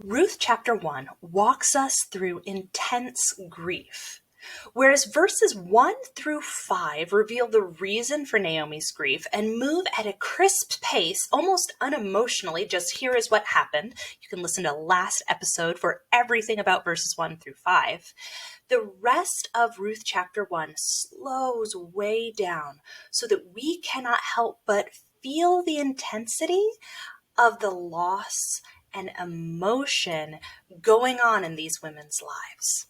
Ruth chapter 1 walks us through intense grief, whereas verses 1 through 5 reveal the reason for Naomi's grief and move at a crisp pace, almost unemotionally. Just here is what happened. You can listen to last episode for everything about verses 1 through 5. The rest of Ruth chapter 1 slows way down so that we cannot help but feel the intensity of the loss and emotion going on in these women's lives.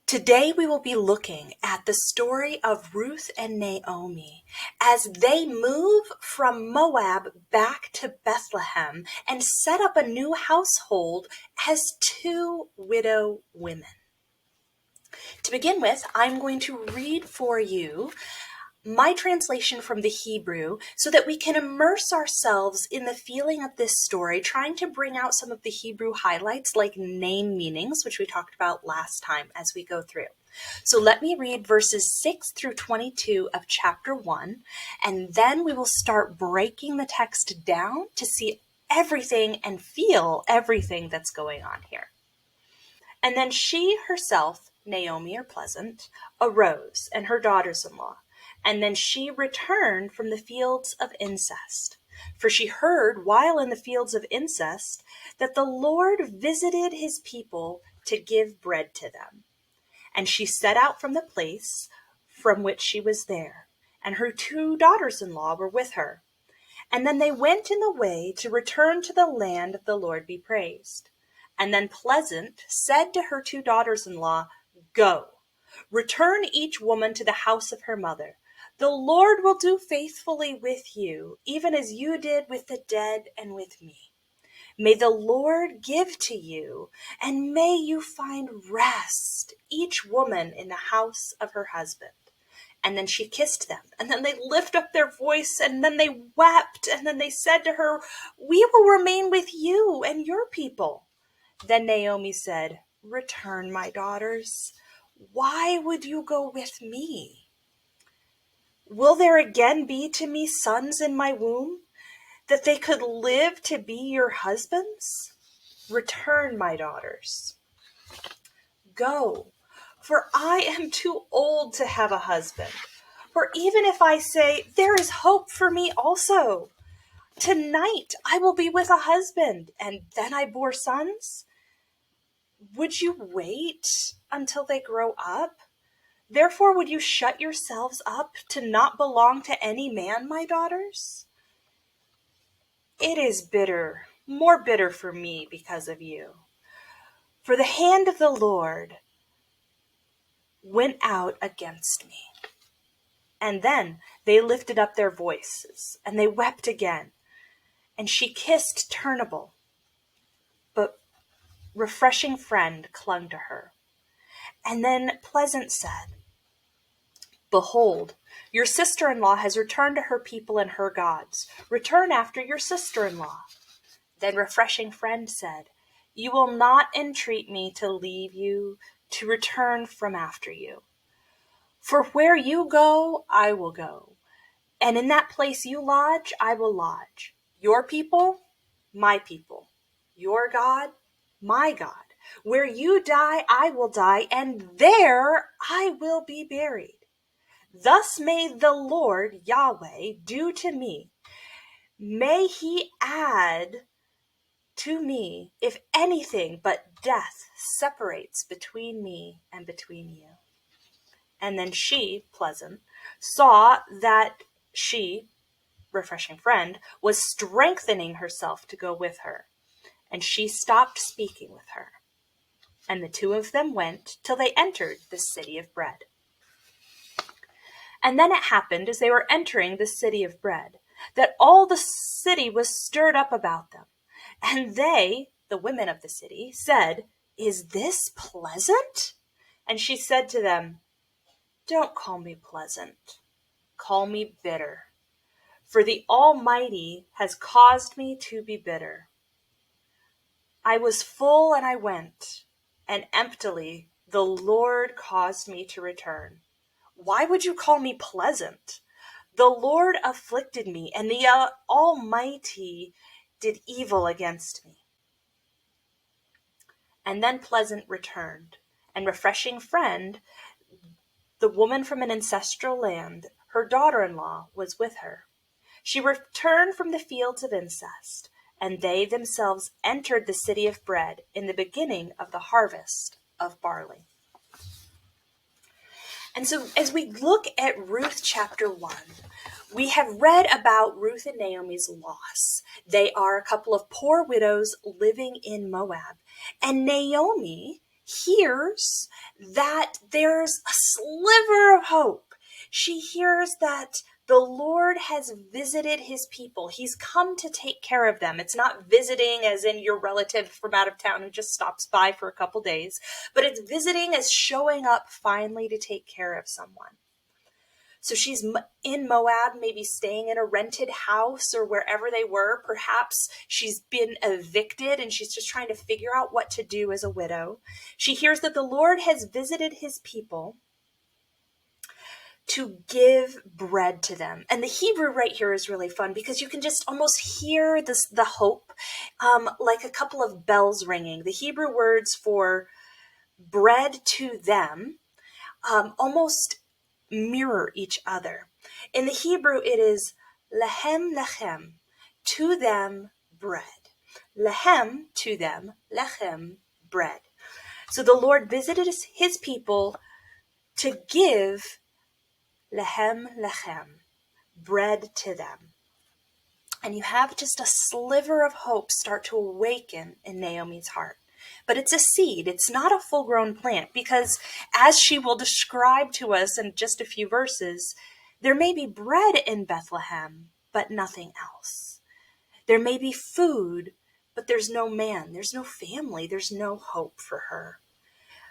Today we will be looking at the story of Ruth and Naomi as they move from Moab back to Bethlehem and set up a new household as two widow women. To begin with, I'm going to read for you my translation from the Hebrew so that we can immerse ourselves in the feeling of this story, trying to bring out some of the Hebrew highlights like name meanings, which we talked about last time as we go through. So let me read verses 6 through 22 of chapter 1, and then we will start breaking the text down to see everything and feel everything that's going on here. And then she herself, Naomi or Pleasant, arose, and her daughters-in-law. And then she returned from the fields of incest. For she heard while in the fields of incest that the Lord visited his people to give bread to them. And she set out from the place from which she was there, and her two daughters-in-law were with her. And then they went in the way to return to the land of the Lord be praised. And then Pleasant said to her two daughters-in-law, "Go, return each woman to the house of her mother. The Lord will do faithfully with you, even as you did with the dead and with me. May the Lord give to you, and may you find rest, each woman in the house of her husband." And then she kissed them, and then they lift up their voice, and then they wept, and then they said to her, "We will remain with you and your people." Then Naomi said, "Return, my daughters. Why would you go with me? Will there again be to me sons in my womb, that they could live to be your husbands? Return, my daughters. Go, for I am too old to have a husband. For even if I say, 'There is hope for me also,' tonight I will be with a husband, and then I bore sons. Would you wait until they grow up? Therefore would you shut yourselves up to not belong to any man, my daughters? It is bitter, more bitter for me because of you. For the hand of the Lord went out against me." And then they lifted up their voices, and they wept again. And she kissed Turnbull, but Refreshing Friend clung to her. And then Pleasant said, "Behold, your sister-in-law has returned to her people and her gods. Return after your sister-in-law." Then Refreshing Friend said, "You will not entreat me to leave you, to return from after you. For where you go, I will go, and in that place you lodge, I will lodge. Your people, my people. Your God, my God. Where you die, I will die, and there I will be buried. Thus may the Lord Yahweh do to me. May he add to me if anything but death separates between me and between you." And then she, Pleasant, saw that she, Refreshing Friend, was strengthening herself to go with her, and she stopped speaking with her. And the two of them went till they entered the city of bread. And then it happened, as they were entering the city of bread, that all the city was stirred up about them. And they, the women of the city, said, "Is this Pleasant?" And she said to them, "Don't call me Pleasant. Call me Bitter. For the Almighty has caused me to be bitter. I was full and I went, and emptily the Lord caused me to return. Why would you call me Pleasant? The Lord afflicted me, and the Almighty did evil against me. and then pleasant returned, and refreshing friend, the woman from an ancestral land, her daughter-in-law, was with her. She returned from the fields of incest, and they themselves entered the city of bread in the beginning of the harvest of barley. And so as we look at Ruth chapter 1, we have read about Ruth and Naomi's loss. They are a couple of poor widows living in Moab. And Naomi hears that there's a sliver of hope. She hears that the Lord has visited his people. He's come to take care of them. It's not visiting as in your relative from out of town who just stops by for a couple days, but it's visiting as showing up finally to take care of someone. So she's in Moab, maybe staying in a rented house or wherever they were. Perhaps she's been evicted and she's just trying to figure out what to do as a widow. She hears that the Lord has visited his people to give bread to them. And the Hebrew right here is really fun because you can just almost hear the hope, like a couple of bells ringing. The Hebrew words for bread to them almost mirror each other. In the Hebrew, it is lehem lechem, to them bread. Lehem, to them, lechem, bread. So the Lord visited his people to give lehem lechem, bread to them. And you have just a sliver of hope start to awaken in Naomi's heart. But it's a seed. It's not a full-grown plant because, as she will describe to us in just a few verses, there may be bread in Bethlehem, but nothing else. There may be food, but there's no man, there's no family, there's no hope for her.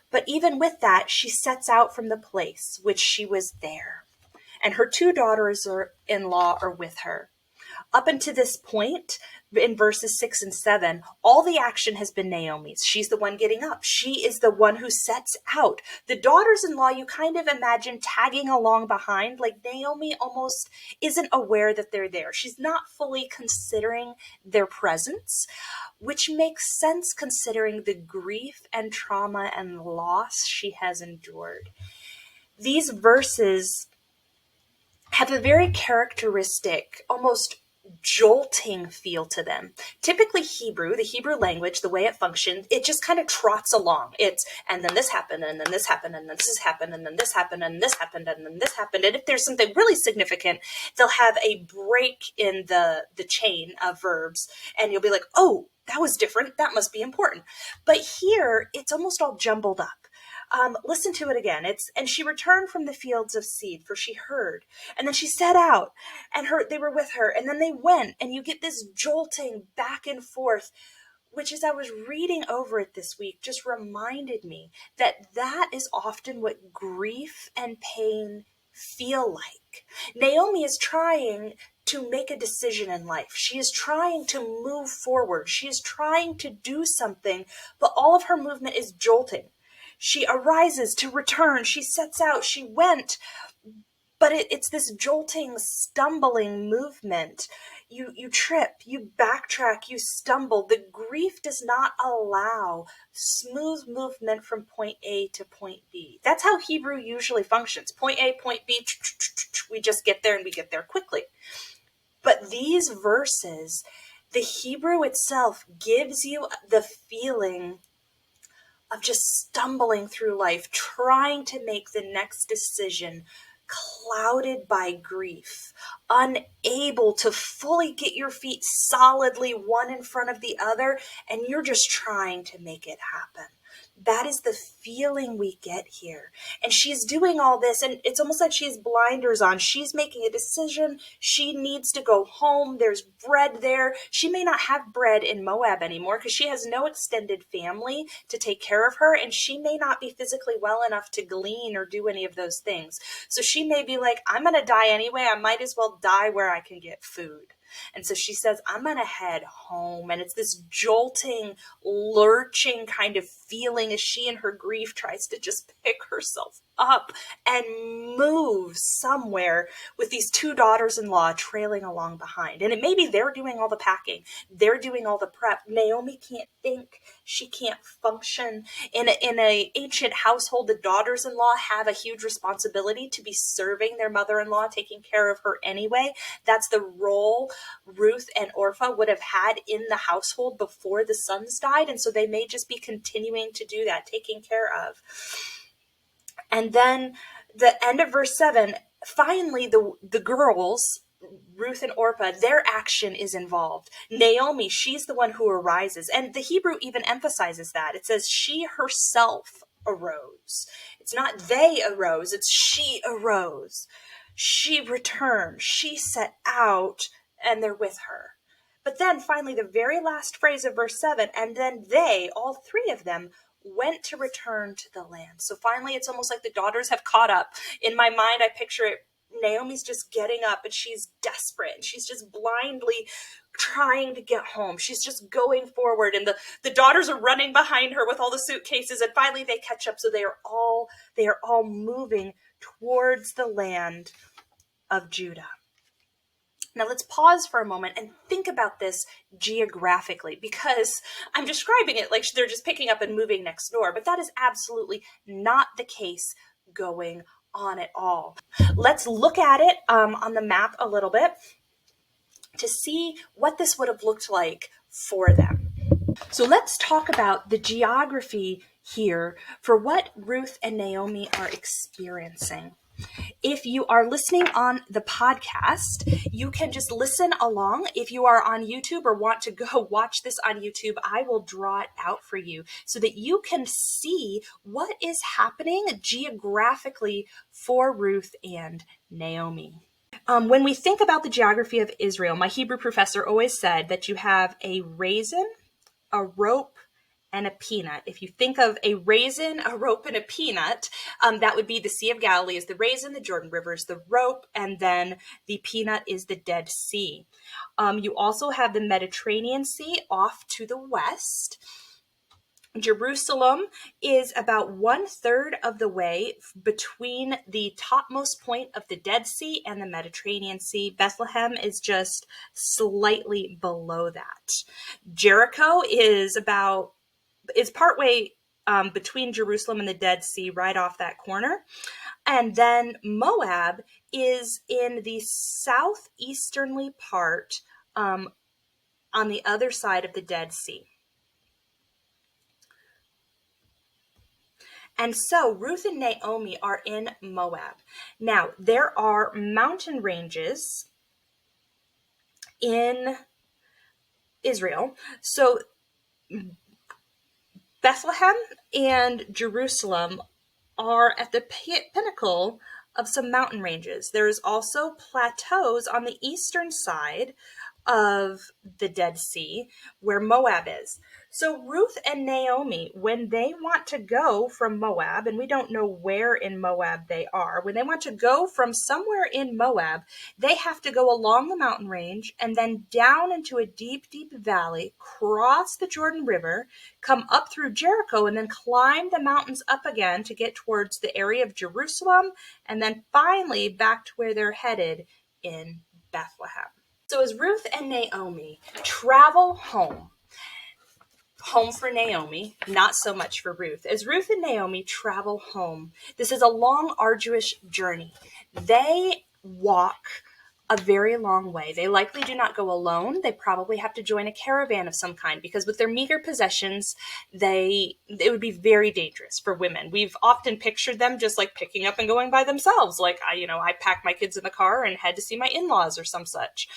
But even with that, she sets out from the place which she was there, and her two daughters-in-law are with her. Up until this point, in verses 6 and 7, all the action has been Naomi's. She's the one getting up. She is the one who sets out. The daughters-in-law, you kind of imagine tagging along behind, like Naomi almost isn't aware that they're there. She's not fully considering their presence, which makes sense considering the grief and trauma and loss she has endured. These verses have a very characteristic, almost jolting feel to them. Typically Hebrew, the Hebrew language, the way it functions, it just kind of trots along. It's, and then this happened, and then this happened, and then this happened, and then this happened, and this happened, and then this happened. And if there's something really significant, they'll have a break in the chain of verbs, and you'll be like, oh, that was different. That must be important. But here, it's almost all jumbled up. Listen to it again. And she returned from the fields of seed, for she heard. And then she set out, and they were with her. And then they went, and you get this jolting back and forth, which, as I was reading over it this week, just reminded me that is often what grief and pain feel like. Naomi is trying to make a decision in life. She is trying to move forward. She is trying to do something, but all of her movement is jolting. She arises to return. She sets out. She went. But it's this jolting, stumbling movement. You trip, you backtrack, you stumble. The grief does not allow smooth movement from point A to point B. That's how Hebrew usually functions. Point A, point B, we just get there and we get there quickly. But these verses, the Hebrew itself gives you the feeling of just stumbling through life, trying to make the next decision, clouded by grief, unable to fully get your feet solidly one in front of the other, and you're just trying to make it happen. That is the feeling we get here. And she's doing all this, and it's almost like she has blinders on. She's making a decision. She needs to go home. There's bread there. She may not have bread in Moab anymore because she has no extended family to take care of her, and she may not be physically well enough to glean or do any of those things. So she may be like, I'm going to die anyway. I might as well die where I can get food. And so she says, I'm going to head home. And it's this jolting, lurching kind of feeling as she in her grief tries to just pick herself up and move somewhere with these two daughters-in-law trailing along behind. And it may be they're doing all the packing. They're doing all the prep. Naomi can't think. She can't function. In a ancient household, the daughters-in-law have a huge responsibility to be serving their mother-in-law, taking care of her anyway. That's the role Ruth and Orpah would have had in the household before the sons died. And so they may just be continuing to do that, taking care of. And then the end of verse 7, finally the girls, Ruth and Orpah, their action is involved. Naomi, she's the one who arises. And the Hebrew even emphasizes that. It says she herself arose. It's not they arose, it's she arose. She returned. She set out, and they're with her. But then finally, the very last phrase of verse 7, and then they, all three of them, went to return to the land. So finally, it's almost like the daughters have caught up. In my mind, I picture it, Naomi's just getting up and she's desperate and she's just blindly trying to get home. She's just going forward and the daughters are running behind her with all the suitcases, and finally they catch up. So they are all moving towards the land of Judah. Now let's pause for a moment and think about this geographically, because I'm describing it like they're just picking up and moving next door, but that is absolutely not the case going on at all. Let's look at it on the map a little bit to see what this would have looked like for them. So let's talk about the geography here for what Ruth and Naomi are experiencing. If you are listening on the podcast, you can just listen along. If you are on YouTube or want to go watch this on YouTube, I will draw it out for you so that you can see what is happening geographically for Ruth and Naomi. When we think about the geography of Israel, my Hebrew professor always said that you have a raisin, a rope, and a peanut. If you think of a raisin, a rope, and a peanut, that would be the Sea of Galilee is the raisin, the Jordan River is the rope, and then the peanut is the Dead Sea. You also have the Mediterranean Sea off to the west. Jerusalem is about 1/3 of the way between the topmost point of the Dead Sea and the Mediterranean Sea. Bethlehem is just slightly below that. Jericho is partway between Jerusalem and the Dead Sea, right off that corner. And then Moab is in the southeasternly part on the other side of the Dead Sea. And so Ruth and Naomi are in Moab. Now, there are mountain ranges in Israel. So Bethlehem and Jerusalem are at the pinnacle of some mountain ranges. There's also plateaus on the eastern side of the Dead Sea where Moab is. So Ruth and Naomi, when they want to go from Moab, and we don't know where in Moab they are, when they want to go from somewhere in Moab, they have to go along the mountain range and then down into a deep, deep valley, cross the Jordan River, come up through Jericho, and then climb the mountains up again to get towards the area of Jerusalem, and then finally back to where they're headed in Bethlehem. So as Ruth and Naomi travel home for Naomi, not so much for Ruth. As Ruth and Naomi travel home, this is a long, arduous journey. They walk a very long way. They likely do not go alone. They probably have to join a caravan of some kind because with their meager possessions, it would be very dangerous for women. We've often pictured them just like picking up and going by themselves. Like I pack my kids in the car and head to see my in-laws or some such.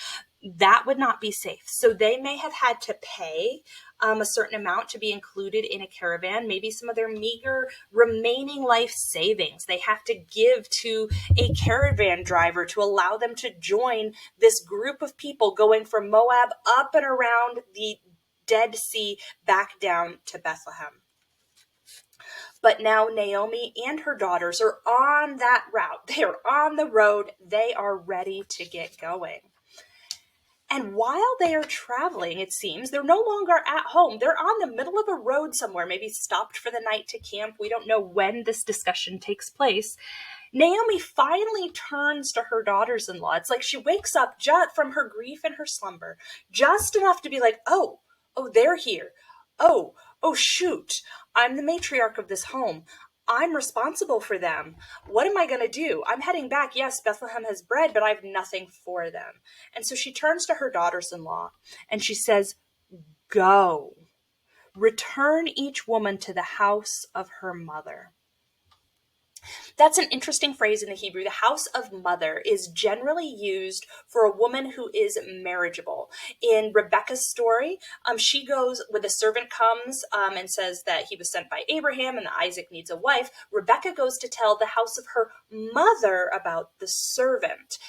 That would not be safe. So they may have had to pay a certain amount to be included in a caravan, maybe some of their meager remaining life savings they have to give to a caravan driver to allow them to join this group of people going from Moab up and around the Dead Sea back down to Bethlehem. But now Naomi and her daughters are on that route. They are on the road. They are ready to get going. And while they are traveling, it seems, they're no longer at home. They're on the middle of a road somewhere, maybe stopped for the night to camp. We don't know when this discussion takes place. Naomi finally turns to her daughters-in-law. It's like she wakes up just from her grief and her slumber, just enough to be like, oh, they're here. Oh, shoot. I'm the matriarch of this home. I'm responsible for them. What am I going to do? I'm heading back. Yes, Bethlehem has bread, but I have nothing for them. And so she turns to her daughters-in-law and she says, go, return each woman to the house of her mother. That's an interesting phrase in the Hebrew. The house of mother is generally used for a woman who is marriageable. In Rebecca's story, she goes, when the servant comes and says that he was sent by Abraham and that Isaac needs a wife, Rebecca goes to tell the house of her mother about the servant.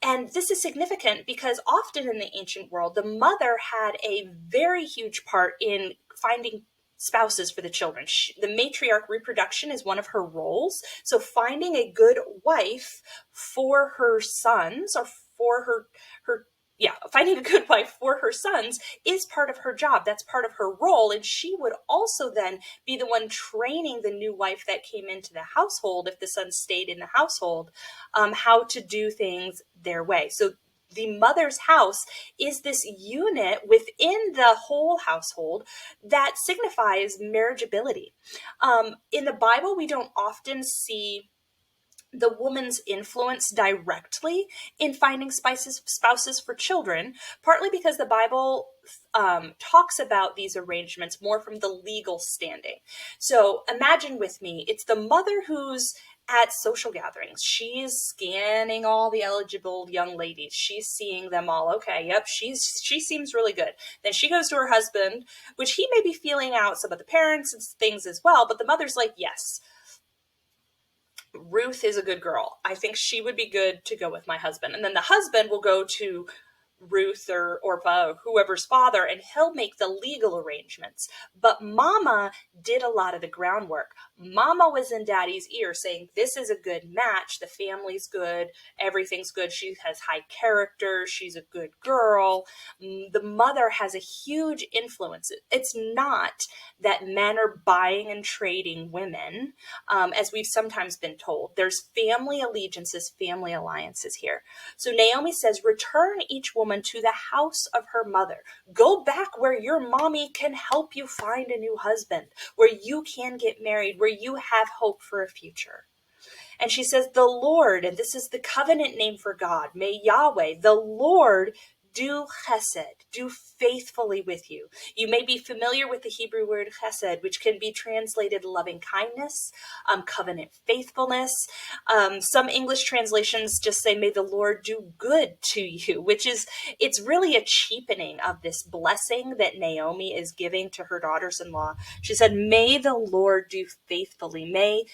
And this is significant because often in the ancient world, the mother had a very huge part in finding spouses for the children. The matriarch reproduction is one of her roles. So finding a good wife for her sons or for finding a good wife for her sons is part of her job. That's part of her role. And she would also then be the one training the new wife that came into the household, if the son stayed in the household, how to do things their way. So the mother's house is this unit within the whole household that signifies marriageability. In the Bible, we don't often see the woman's influence directly in finding spouses for children, partly because the Bible talks about these arrangements more from the legal standing. So imagine with me, it's the mother who's at social gatherings. She's scanning all the eligible young ladies. She's seeing them all. Okay, yep, she seems really good. Then she goes to her husband, which he may be feeling out some of the parents and things as well, but the mother's like, yes, Ruth is a good girl. I think she would be good to go with my husband. And then the husband will go to Ruth or whoever's father, and he'll make the legal arrangements. But Mama did a lot of the groundwork. Mama was in Daddy's ear saying, this is a good match. The family's good. Everything's good. She has high character. She's a good girl. The mother has a huge influence. It's not that men are buying and trading women, as we've sometimes been told. There's family allegiances, family alliances here. So Naomi says, return each woman to the house of her mother. Go back where your mommy can help you find a new husband, where you can get married, where you have hope for a future. And she says, the Lord, and this is the covenant name for God, may Yahweh, the Lord, do chesed, do faithfully with you. You may be familiar with the Hebrew word chesed, which can be translated loving kindness, covenant faithfulness. Some English translations just say, may the Lord do good to you, it's really a cheapening of this blessing that Naomi is giving to her daughters-in-law. She said, may the Lord do faithfully. May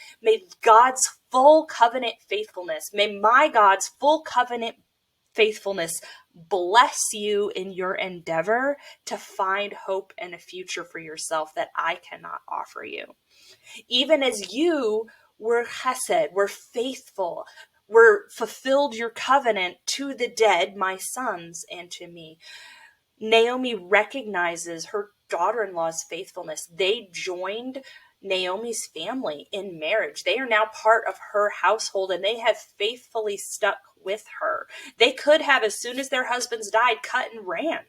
God's full covenant faithfulness, may my God's full covenant faithfulness bless you in your endeavor to find hope and a future for yourself that I cannot offer you. Even as you were chesed, were faithful, were fulfilled your covenant to the dead, my sons, and to me. Naomi recognizes her daughter-in-law's faithfulness. They joined Naomi's family in marriage. They are now part of her household, and they have faithfully stuck with her. They could have, as soon as their husbands died, cut and ran.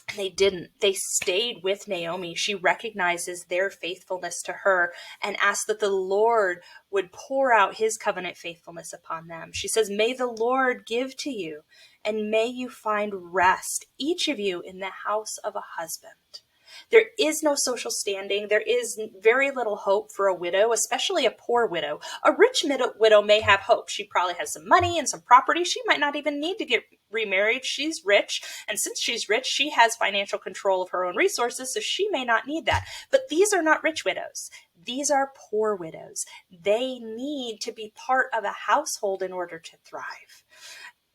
And they didn't. They stayed with Naomi. She recognizes their faithfulness to her and asks that the Lord would pour out his covenant faithfulness upon them. She says, may the Lord give to you, and may you find rest, each of you, in the house of a husband. There is no social standing. There is very little hope for a widow, especially a poor widow. A rich widow may have hope. She probably has some money and some property. She might not even need to get remarried. She's rich. And since she's rich, she has financial control of her own resources, so she may not need that. But these are not rich widows. These are poor widows. They need to be part of a household in order to thrive.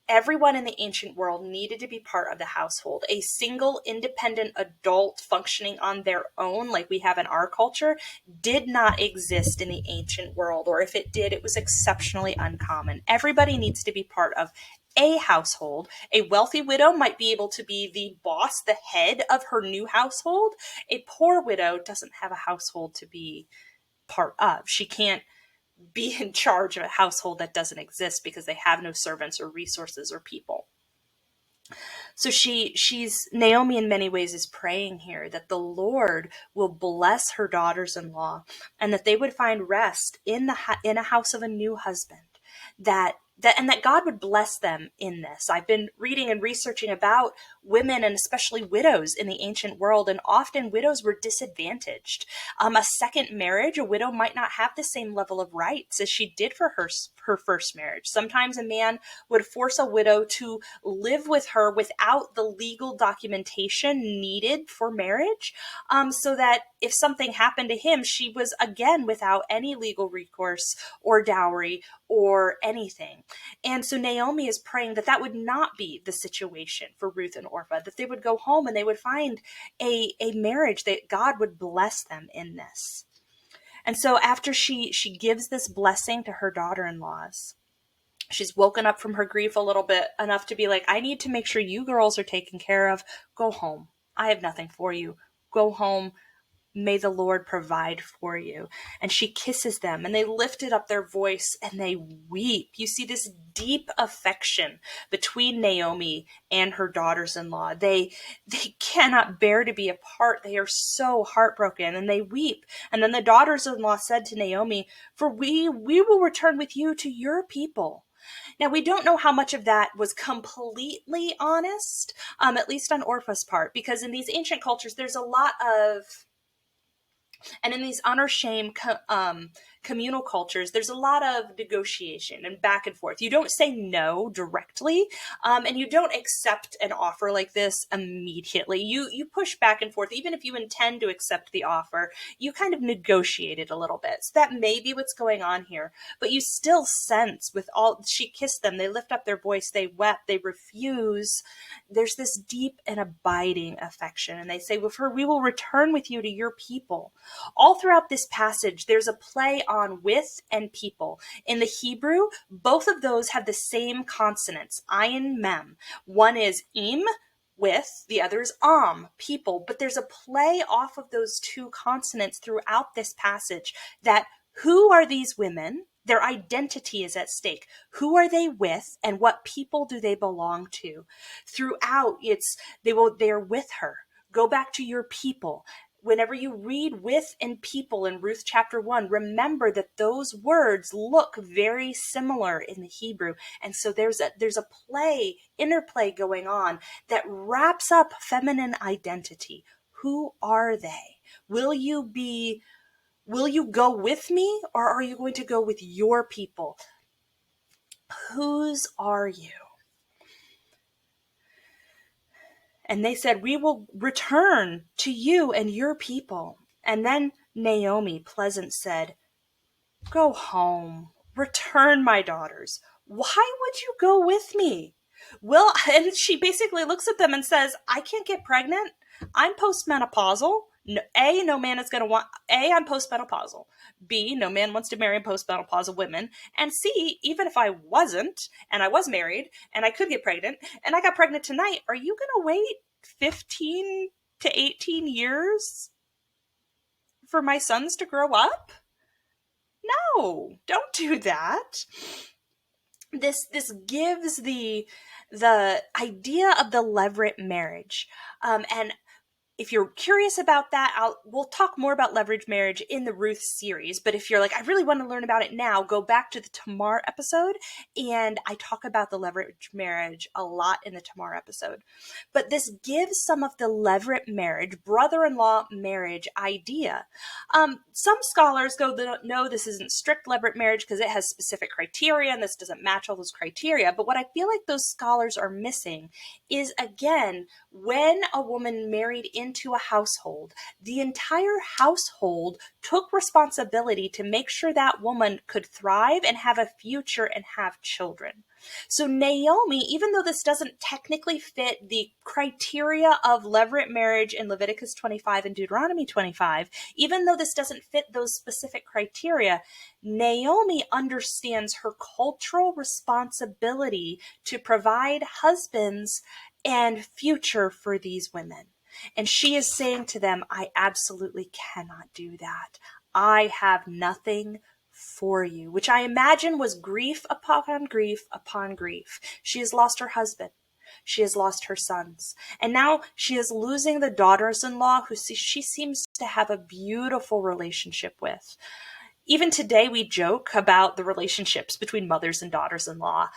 Everyone in the ancient world needed to be part of the household. A single independent adult functioning on their own, like we have in our culture, did not exist in the ancient world. Or if it did, it was exceptionally uncommon. Everybody needs to be part of a household. A wealthy widow might be able to be the boss, the head of her new household. A poor widow doesn't have a household to be part of. She can't be in charge of a household that doesn't exist because they have no servants or resources or people. So she's Naomi in many ways is praying here that the Lord will bless her daughters-in-law and that they would find rest in a house of a new husband. That God would bless them in this. I've been reading and researching about women and especially widows in the ancient world, and often widows were disadvantaged. A second marriage, a widow might not have the same level of rights as she did for her first marriage. Sometimes a man would force a widow to live with her without the legal documentation needed for marriage, so that if something happened to him, she was again without any legal recourse or dowry or anything. And so Naomi is praying that that would not be the situation for Ruth and Orpah, that they would go home and they would find a marriage, that God would bless them in this. And so after she gives this blessing to her daughter-in-laws, she's woken up from her grief a little bit enough to be like, I need to make sure you girls are taken care of. Go home. I have nothing for you. Go home. May the Lord provide for you. And she kisses them and they lifted up their voice and they weep. You see this deep affection between Naomi and her daughters-in-law. They cannot bear to be apart. They are so heartbroken and they weep. And then the daughters-in-law said to Naomi, for we will return with you to your people. Now, we don't know how much of that was completely honest, at least on Orpah's part, because in these ancient cultures, there's a lot of, and in these honor shame communal cultures, there's a lot of negotiation and back and forth. You don't say no directly, and you don't accept an offer like this immediately. You push back and forth. Even if you intend to accept the offer, you kind of negotiate it a little bit. So that may be what's going on here. But you still sense with all, she kissed them, they lift up their voice, they wept, they refuse. There's this deep and abiding affection. And they say, well, we will return with you to your people. All throughout this passage, there's a play on with and people. In the Hebrew, both of those have the same consonants, ayin, mem. One is im, with, the other is people. But there's a play off of those two consonants throughout this passage, that who are these women? Their identity is at stake. Who are they with, and what people do they belong to? Throughout, they are with her. Go back to your people. Whenever you read with and people in Ruth chapter 1, remember that those words look very similar in the Hebrew. And so there's a interplay going on that wraps up feminine identity. Who are they? Will you go with me, or are you going to go with your people? Whose are you? And they said, we will return to you and your people. And then Naomi, pleasant, said, go home, return, my daughters. Why would you go with me? Well, and she basically looks at them and says, I can't get pregnant. I'm postmenopausal. No man is going to want, I'm postmenopausal. B, no man wants to marry postmenopausal women. And C, even if I wasn't, and I was married, and I could get pregnant, and I got pregnant tonight, are you going to wait 15 to 18 years for my sons to grow up? No, don't do that. This gives the idea of the levirate marriage, and if you're curious about that, we'll talk more about leverage marriage in the Ruth series. But if you're like, I really want to learn about it now, go back to the Tamar episode. And I talk about the leverage marriage a lot in the Tamar episode. But this gives some of the levirate marriage, brother-in-law marriage idea. Some scholars go, no, this isn't strict levirate marriage because it has specific criteria and this doesn't match all those criteria. But what I feel like those scholars are missing is, again, when a woman married into a household, the entire household took responsibility to make sure that woman could thrive and have a future and have children. So Naomi, even though this doesn't technically fit the criteria of levirate marriage in Leviticus 25 and Deuteronomy 25, even though this doesn't fit those specific criteria, Naomi understands her cultural responsibility to provide husbands and future for these women. And she is saying to them, I absolutely cannot do that. I have nothing for you, which I imagine was grief upon grief upon grief. She has lost her husband. She has lost her sons. And now she is losing the daughters-in-law who she seems to have a beautiful relationship with. Even today we joke about the relationships between mothers and daughters-in-law.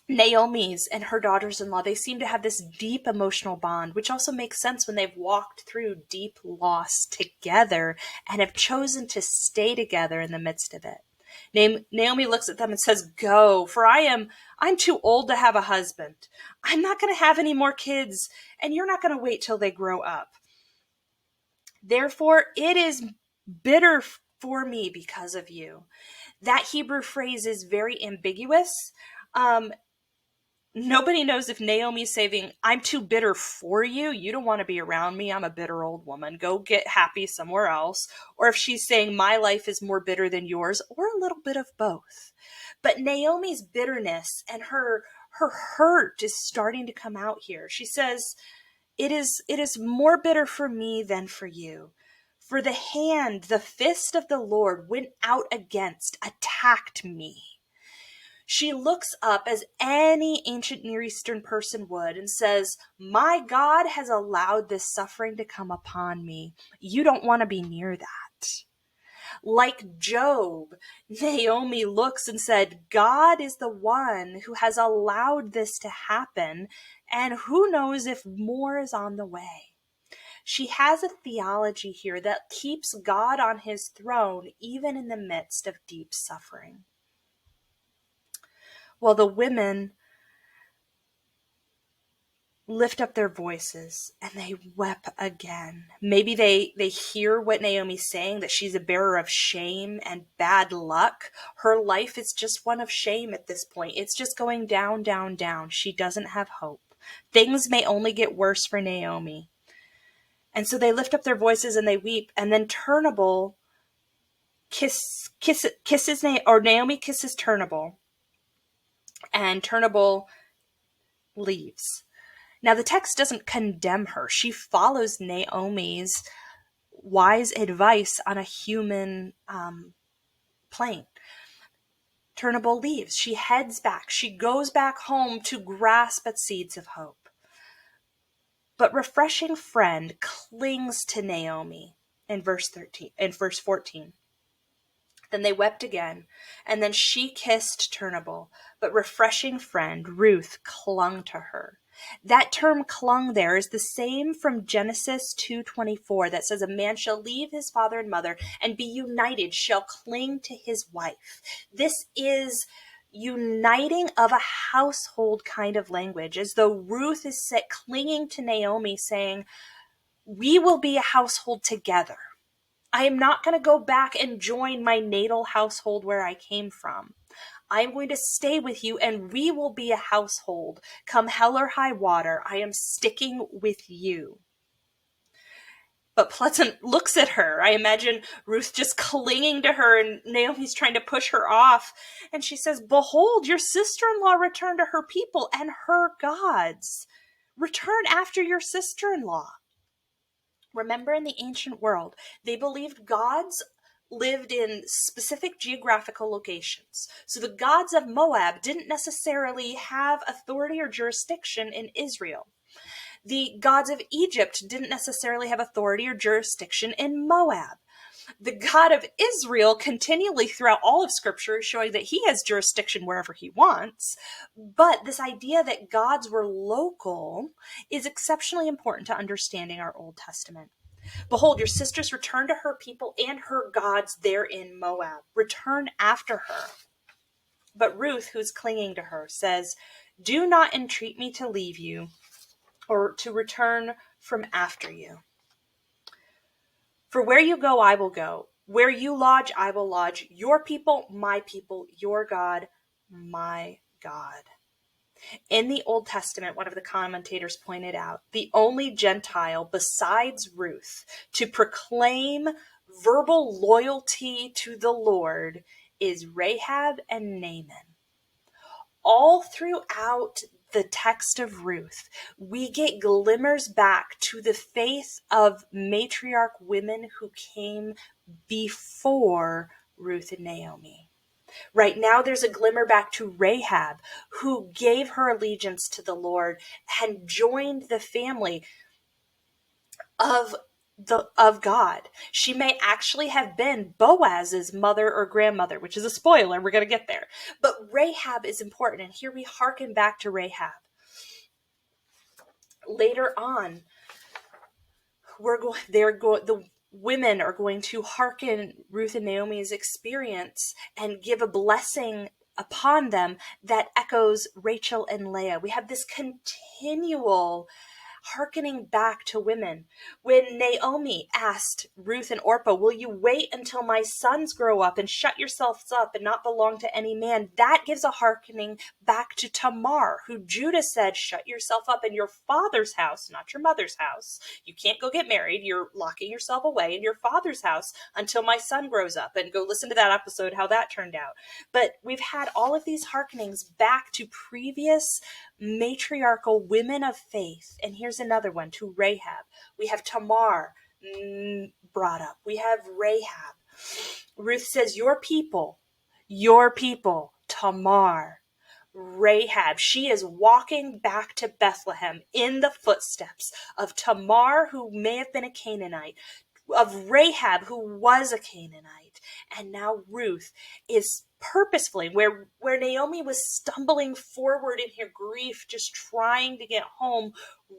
Naomi's and her daughters-in-law, they seem to have this deep emotional bond, which also makes sense when they've walked through deep loss together and have chosen to stay together in the midst of it. Naomi looks at them and says, go, for I'm too old to have a husband. I'm not going to have any more kids, and you're not going to wait till they grow up. Therefore, it is bitter for me because of you. That Hebrew phrase is very ambiguous. Nobody knows if Naomi's saying, I'm too bitter for you. You don't want to be around me. I'm a bitter old woman. Go get happy somewhere else. Or if she's saying, my life is more bitter than yours, or a little bit of both. But Naomi's bitterness and her hurt is starting to come out here. She says, it is more bitter for me than for you. For the fist of the Lord went out against, attacked me. She looks up as any ancient Near Eastern person would and says, my God has allowed this suffering to come upon me. You don't want to be near that. Like Job, Naomi looks and said, God is the one who has allowed this to happen, and who knows if more is on the way. She has a theology here that keeps God on his throne even in the midst of deep suffering. Well, the women lift up their voices and they wept again. Maybe they hear what Naomi's saying, that she's a bearer of shame and bad luck. Her life is just one of shame at this point. It's just going down, down, down. She doesn't have hope. Things may only get worse for Naomi. And so they lift up their voices and they weep. And then Naomi kisses Turnbull, and Turnbull leaves. Now, the text doesn't condemn her. She follows Naomi's wise advice on a human plane. Turnbull leaves. She heads back. She goes back home to grasp at seeds of hope. But refreshing friend clings to Naomi in verse 14. Then they wept again, and then she kissed Turnbull, but refreshing friend Ruth clung to her. That term clung there is the same from Genesis 2:24 that says a man shall leave his father and mother and be united, shall cling to his wife. This is uniting of a household kind of language, as though Ruth is clinging to Naomi, saying, we will be a household together. I am not going to go back and join my natal household where I came from. I'm going to stay with you and we will be a household. Come hell or high water, I am sticking with you. But Pleasant looks at her. I imagine Ruth just clinging to her and Naomi's trying to push her off. And she says, behold, your sister-in-law returned to her people and her gods. Return after your sister-in-law. Remember, in the ancient world, they believed gods lived in specific geographical locations. So the gods of Moab didn't necessarily have authority or jurisdiction in Israel. The gods of Egypt didn't necessarily have authority or jurisdiction in Moab. The God of Israel continually throughout all of Scripture is showing that he has jurisdiction wherever he wants. But this idea that gods were local is exceptionally important to understanding our Old Testament. Behold, your sisters return to her people and her gods there in Moab. Return after her. But Ruth, who's clinging to her, says, do not entreat me to leave you or to return from after you. For where you go, I will go. Where you lodge, I will lodge. Your people, your God, my God. In the Old Testament, one of the commentators pointed out, the only Gentile besides Ruth to proclaim verbal loyalty to the Lord is Rahab and Naaman. All throughout the text of Ruth, we get glimmers back to the faith of matriarch women who came before Ruth and Naomi. Right now, there's a glimmer back to Rahab, who gave her allegiance to the Lord and joined the family of God. She may actually have been Boaz's mother or grandmother, which is a spoiler. We're going to get there. But Rahab is important, and here we hearken back to Rahab. Later on, the women are going to hearken Ruth and Naomi's experience and give a blessing upon them that echoes Rachel and Leah. We have this continual hearkening back to women. When Naomi asked Ruth and Orpah, will you wait until my sons grow up and shut yourselves up and not belong to any man? That gives a hearkening back to Tamar, who Judah said, shut yourself up in your father's house, not your mother's house. You can't go get married. You're locking yourself away in your father's house until my son grows up. And go listen to that episode, how that turned out. But we've had all of these hearkenings back to previous matriarchal women of faith. And here's another one, to Rahab. We have Tamar brought up. We have Rahab. Ruth says, your people, Tamar. Rahab, she is walking back to Bethlehem in the footsteps of Tamar, who may have been a Canaanite, of Rahab, who was a Canaanite, and now Ruth is purposefully, where Naomi was stumbling forward in her grief, just trying to get home,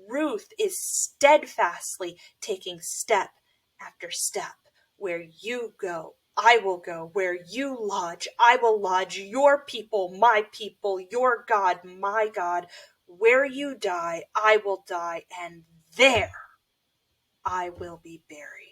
Ruth is steadfastly taking step after step. Where you go, I will go. Where you lodge, I will lodge. Your people, my people. Your God, my God. Where you die, I will die, and there I will be buried.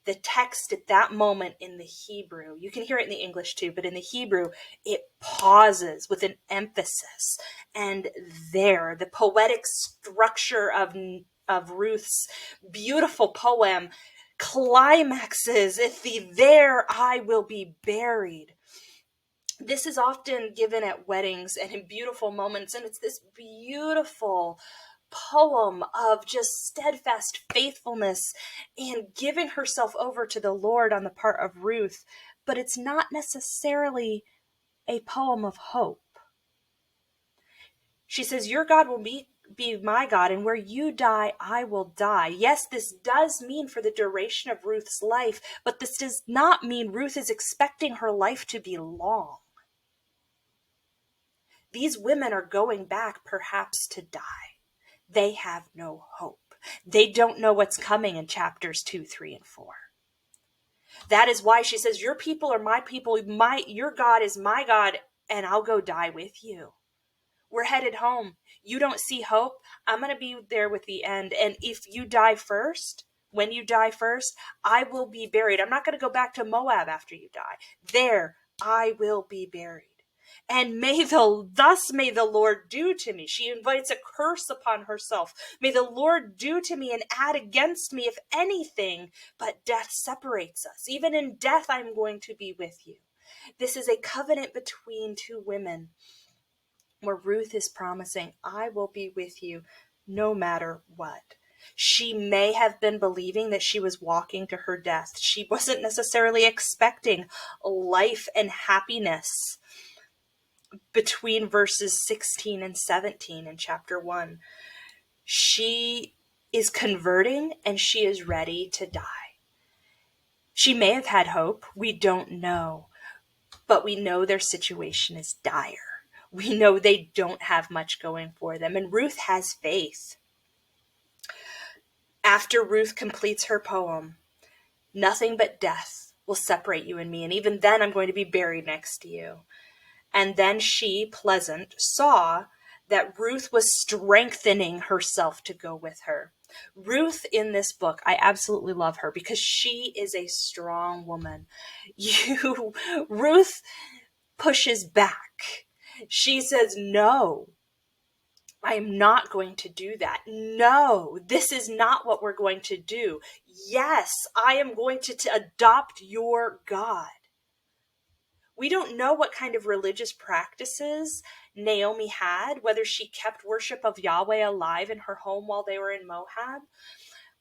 The text at that moment in the Hebrew, you can hear it in the English too, but in the Hebrew, it pauses with an emphasis. And there, the poetic structure of Ruth's beautiful poem climaxes at the there I will be buried. This is often given at weddings and in beautiful moments, and it's this beautiful poem of just steadfast faithfulness and giving herself over to the Lord on the part of Ruth, but it's not necessarily a poem of hope. She says, your God will be my God, and where you die, I will die. Yes, this does mean for the duration of Ruth's life, but this does not mean Ruth is expecting her life to be long. These women are going back perhaps to die. They have no hope. They don't know what's coming in chapters 2, 3, and 4. That is why she says, your people are my people, your God is my God, and I'll go die with you. We're headed home. You don't see hope. I'm going to be there with the end. And if you die first, when you die first, I will be buried. I'm not going to go back to Moab after you die. There, I will be buried. And thus may the Lord do to me. She invites a curse upon herself. May the Lord do to me and add against me, if anything, but death separates us. Even in death, I'm going to be with you. This is a covenant between two women, where Ruth is promising, I will be with you no matter what. She may have been believing that she was walking to her death. She wasn't necessarily expecting life and happiness between verses 16 and 17 in chapter 1. She is converting and she is ready to die. She may have had hope. We don't know. But we know their situation is dire. We know they don't have much going for them. And Ruth has faith. After Ruth completes her poem, nothing but death will separate you and me. And even then, I'm going to be buried next to you. And then she, Pleasant, saw that Ruth was strengthening herself to go with her. Ruth in this book, I absolutely love her because she is a strong woman. Ruth pushes back She says, no, I am not going to do that. No, this is not what we're going to do. Yes, I am going to adopt your God. We don't know what kind of religious practices Naomi had, whether she kept worship of Yahweh alive in her home while they were in Moab.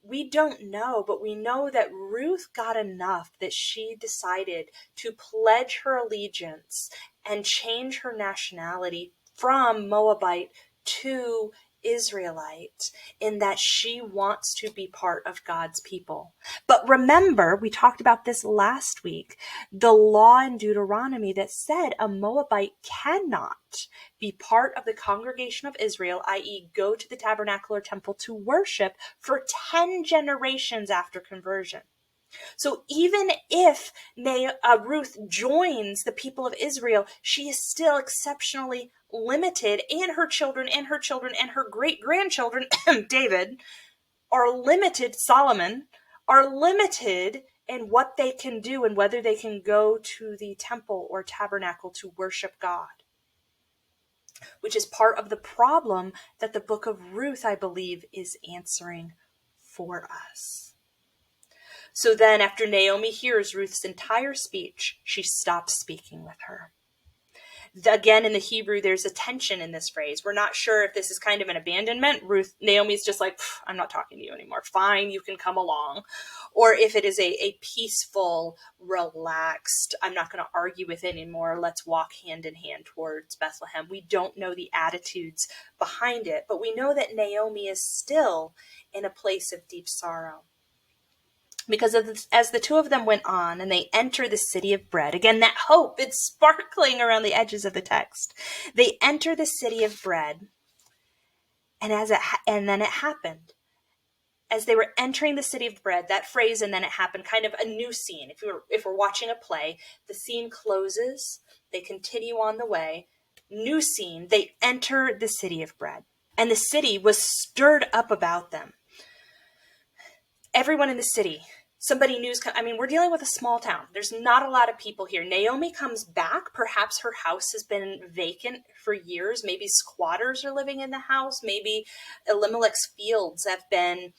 We don't know, but we know that Ruth got enough that she decided to pledge her allegiance and change her nationality from Moabite to Israelite, in that she wants to be part of God's people. But remember, we talked about this last week, the law in Deuteronomy that said a Moabite cannot be part of the congregation of Israel, i.e. go to the tabernacle or temple to worship for 10 generations after conversion. So even if Ruth joins the people of Israel, she is still exceptionally limited, and her children and her children and her great-grandchildren, David, are limited, Solomon, are limited in what they can do and whether they can go to the temple or tabernacle to worship God, which is part of the problem that the book of Ruth, I believe, is answering for us. So then, after Naomi hears Ruth's entire speech, she stops speaking with her. Again, in the Hebrew, there's a tension in this phrase. We're not sure if this is kind of an abandonment. Naomi's just like, I'm not talking to you anymore. Fine, you can come along. Or if it is a peaceful, relaxed, I'm not going to argue with it anymore. Let's walk hand in hand towards Bethlehem. We don't know the attitudes behind it, but we know that Naomi is still in a place of deep sorrow. Because as the two of them went on and they enter the city of bread, again, that hope, it's sparkling around the edges of the text. They enter the city of bread, and then it happened. As they were entering the city of bread, that phrase, and then it happened, kind of a new scene. If we're watching a play, the scene closes, they continue on the way, new scene, they enter the city of bread. And the city was stirred up about them. Everyone in the city, somebody news, we're dealing with a small town. There's not a lot of people here. Naomi comes back. Perhaps her house has been vacant for years. Maybe squatters are living in the house. Maybe Elimelech's fields have been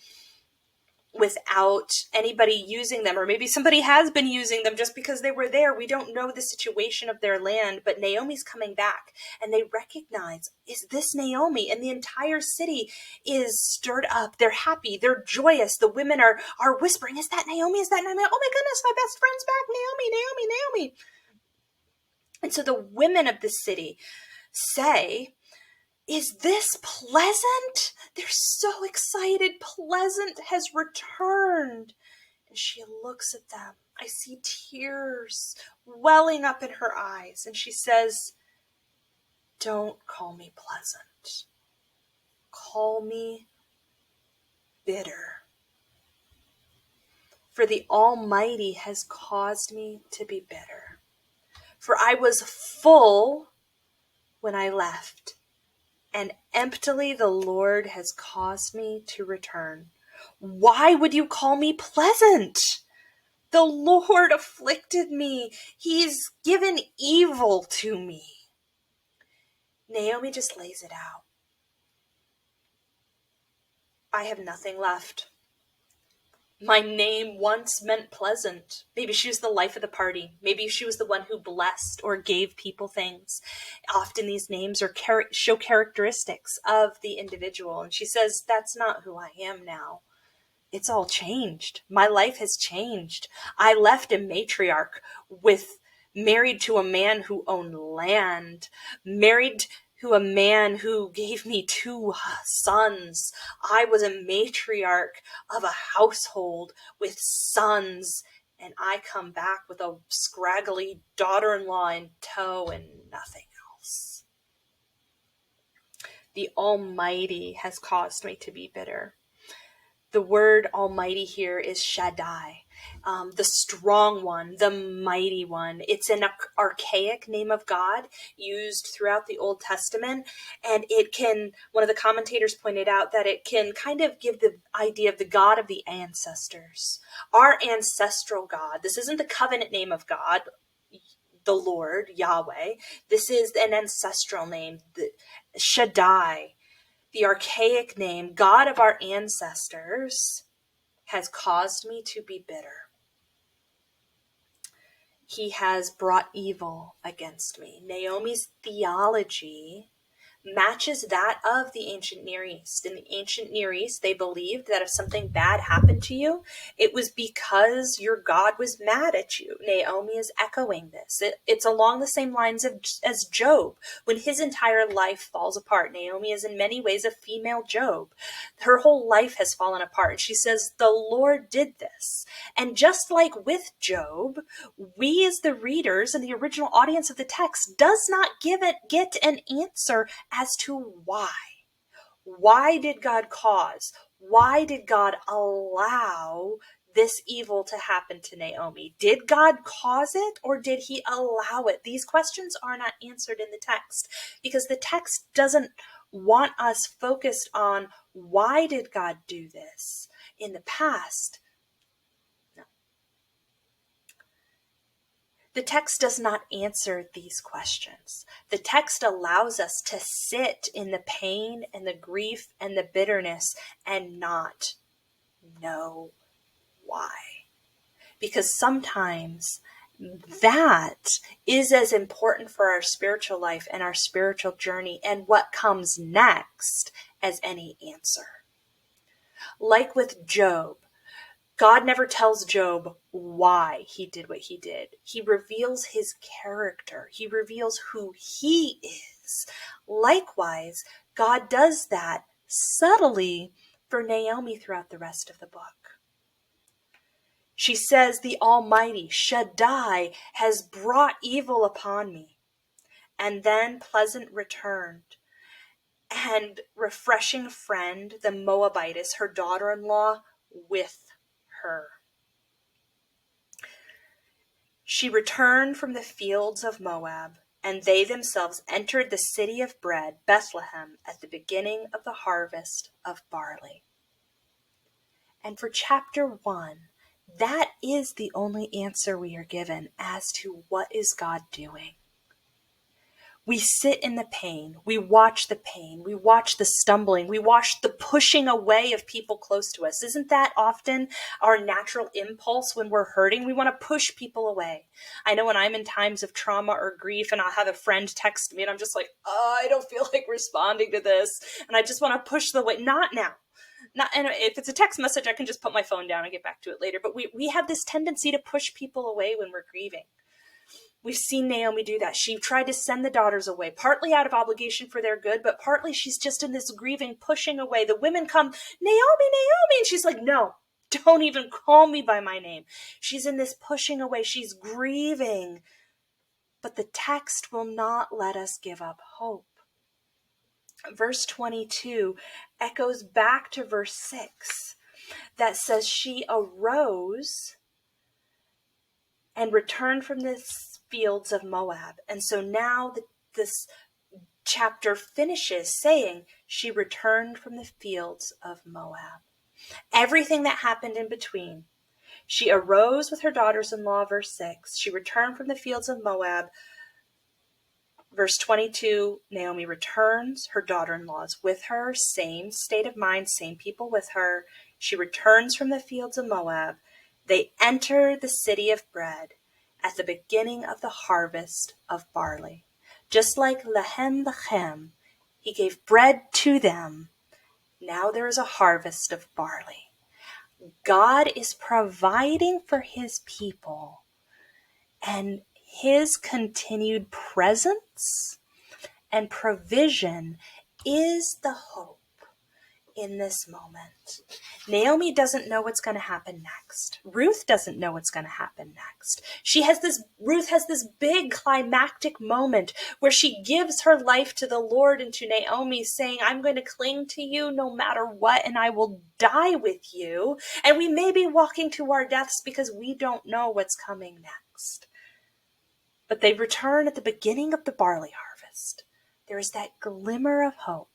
without anybody using them, or maybe somebody has been using them just because they were there. We don't know the situation of their land, but Naomi's coming back, and they recognize, is this Naomi? And the entire city is stirred up. They're happy. They're joyous. The women are whispering, is that Naomi? Is that Naomi? Oh my goodness, my best friend's back. Naomi. And so the women of the city say, is this Pleasant? They're so excited. Pleasant has returned. And she looks at them. I see tears welling up in her eyes. And she says, don't call me Pleasant. Call me bitter. For the Almighty has caused me to be bitter. For I was full when I left, and emptily the Lord has caused me to return. Why would you call me Pleasant? The Lord afflicted me. He's given evil to me. Naomi just lays it out. I have nothing left. My name once meant pleasant. Maybe she was the life of the party. Maybe she was the one who blessed or gave people things. Often these names show characteristics of the individual. And she says, that's not who I am now. It's all changed. My life has changed. I left a matriarch married to a man who owned land, married to a man who gave me 2 sons. I was a matriarch of a household with sons, and I come back with a scraggly daughter-in-law in tow and nothing else. The Almighty has caused me to be bitter. The word Almighty here is Shaddai, the strong one, the mighty one. It's an archaic name of God used throughout the Old Testament, and one of the commentators pointed out that it can kind of give the idea of the God of the ancestors, our ancestral God. This isn't the covenant name of God. the Lord, Yahweh. This is an ancestral name, the Shaddai, the archaic name, God of our ancestors, has caused me to be bitter. He has brought evil against me. Naomi's theology matches that of the ancient Near East. In the ancient Near East, they believed that if something bad happened to you, it was because your God was mad at you. Naomi is echoing this. It's along the same lines as Job. When his entire life falls apart, Naomi is in many ways a female Job. Her whole life has fallen apart. And she says, the Lord did this. And just like with Job, we as the readers and the original audience of the text does not get an answer as to why. Why did God cause? Why did God allow this evil to happen to Naomi? Did God cause it or did he allow it? These questions are not answered in the text because the text doesn't want us focused on why did God do this in the past. No. The text does not answer these questions. The text allows us to sit in the pain and the grief and the bitterness and not know why. Because sometimes that is as important for our spiritual life and our spiritual journey and what comes next as any answer. Like with Job, God never tells Job why he did what he did. He reveals his character. He reveals who he is. Likewise, God does that subtly for Naomi throughout the rest of the book. She says, the Almighty, Shaddai, has brought evil upon me. And then pleasant returned. And refreshing friend, the Moabitess, her daughter-in-law, with her. She returned from the fields of Moab, and they themselves entered the city of bread, Bethlehem, at the beginning of the harvest of barley. And for chapter 1, that is the only answer we are given as to what is God doing. We sit in the pain, we watch the pain, we watch the stumbling, we watch the pushing away of people close to us. Isn't that often our natural impulse when we're hurting? We want to push people away. I know when I'm in times of trauma or grief and I'll have a friend text me and I'm just like, oh, I don't feel like responding to this. And I just want to push the way, not now. And if it's a text message, I can just put my phone down and get back to it later. But we have this tendency to push people away when we're grieving. We've seen Naomi do that. She tried to send the daughters away, partly out of obligation for their good, but partly she's just in this grieving, pushing away. The women come, Naomi, Naomi, and she's like, no, don't even call me by my name. She's in this pushing away. She's grieving. But the text will not let us give up hope. Verse 22 echoes back to verse 6 that says she arose and returned from the fields of Moab. And so now this chapter finishes saying she returned from the fields of Moab. Everything that happened in between. She arose with her daughters-in-law, verse 6. She returned from the fields of Moab. Verse 22, Naomi returns. Her daughter-in-law is with her. Same state of mind, same people with her. She returns from the fields of Moab. They enter the city of bread at the beginning of the harvest of barley. Just like Lechem, he gave bread to them. Now there is a harvest of barley. God is providing for his people, and his continued presence and provision is the hope in this moment. Naomi doesn't know what's going to happen next. Ruth doesn't know what's going to happen next. Ruth has this big climactic moment where she gives her life to the Lord and to Naomi, saying, I'm going to cling to you no matter what, and I will die with you. And we may be walking to our deaths because we don't know what's coming next. But they return at the beginning of the barley harvest. There is that glimmer of hope.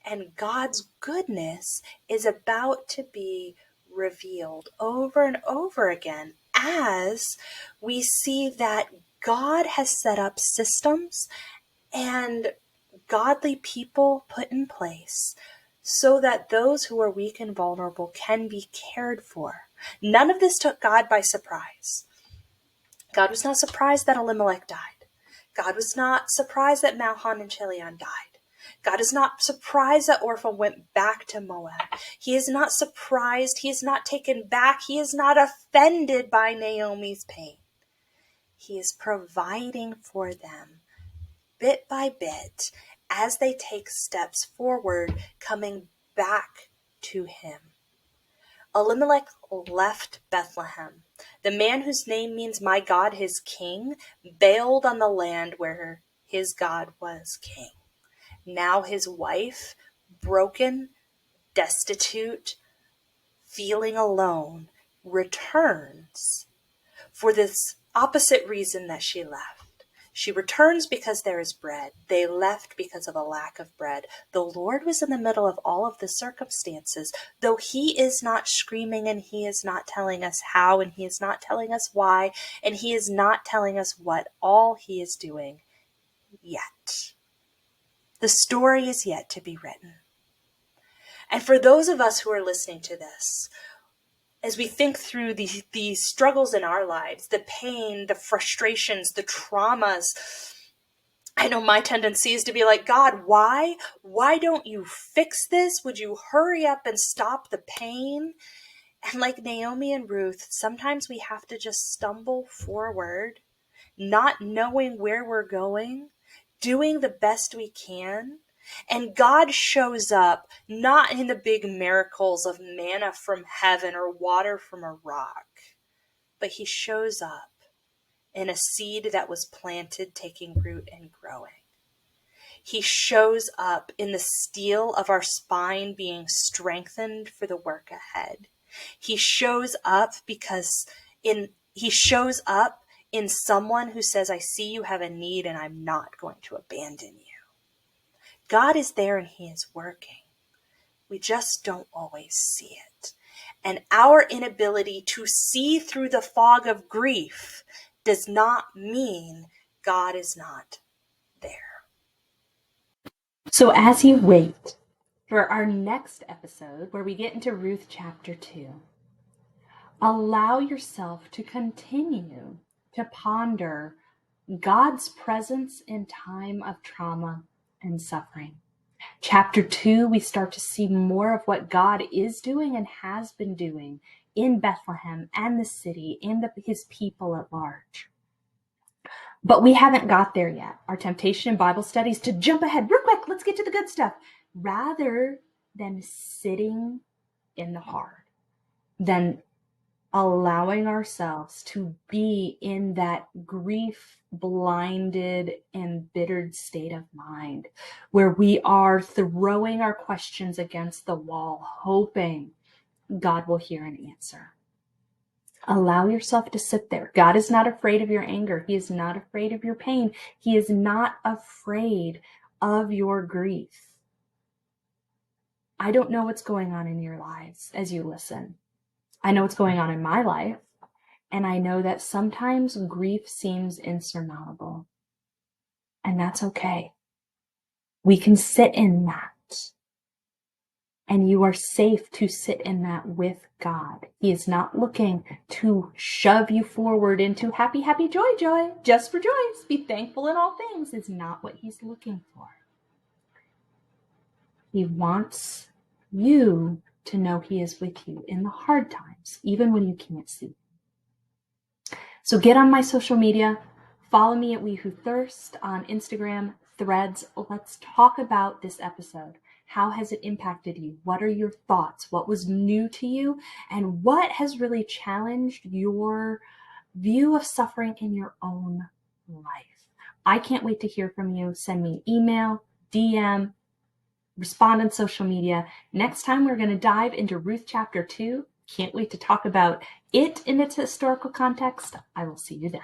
And God's goodness is about to be revealed over and over again as we see that God has set up systems and godly people put in place so that those who are weak and vulnerable can be cared for. None of this took God by surprise. God was not surprised that Elimelech died. God was not surprised that Mahlon and Chilion died. God is not surprised that Orpah went back to Moab. He is not surprised. He is not taken back. He is not offended by Naomi's pain. He is providing for them bit by bit as they take steps forward, coming back to him. Elimelech left Bethlehem. The man whose name means my God, his king, bailed on the land where his God was king. Now his wife, broken, destitute, feeling alone, returns for this opposite reason that she left. She returns because there is bread. They left because of a lack of bread. The Lord was in the middle of all of the circumstances, though he is not screaming and he is not telling us how and he is not telling us why and he is not telling us what all he is doing yet. The story is yet to be written. And for those of us who are listening to this, as we think through these struggles in our lives, the pain, the frustrations, the traumas, I know my tendency is to be like, God, why? Why don't you fix this? Would you hurry up and stop the pain? And like Naomi and Ruth, sometimes we have to just stumble forward, not knowing where we're going, doing the best we can. And God shows up not in the big miracles of manna from heaven or water from a rock, but he shows up in a seed that was planted, taking root and growing. He shows up in the steel of our spine being strengthened for the work ahead. He shows up he shows up in someone who says, I see you have a need and I'm not going to abandon you. God is there and he is working. We just don't always see it. And our inability to see through the fog of grief does not mean God is not there. So as you wait for our next episode, where we get into Ruth chapter 2, allow yourself to continue to ponder God's presence in time of trauma and suffering. Chapter 2, we start to see more of what God is doing and has been doing in Bethlehem and the city and his people at large. But we haven't got there yet. Our temptation in Bible study is to jump ahead real quick. Let's get to the good stuff. Rather than sitting in the hard, than allowing ourselves to be in that grief-blinded, embittered state of mind where we are throwing our questions against the wall, hoping God will hear and answer. Allow yourself to sit there. God is not afraid of your anger. He is not afraid of your pain. He is not afraid of your grief. I don't know what's going on in your lives as you listen. I know what's going on in my life, and I know that sometimes grief seems insurmountable, and that's okay. We can sit in that, and you are safe to sit in that with God. He is not looking to shove you forward into happy, happy, joy, joy. Just rejoice, be thankful in all things is not what he's looking for. He wants you to know he is with you in the hard times, even when you can't see. So get on my social media. Follow me at We Who Thirst on Instagram, Threads. Let's talk about this episode. How has it impacted you? What are your thoughts? What was new to you? And what has really challenged your view of suffering in your own life? I can't wait to hear from you. Send me an email, DM, respond on social media. Next time, we're going to dive into Ruth chapter 2. Can't wait to talk about it in its historical context. I will see you then.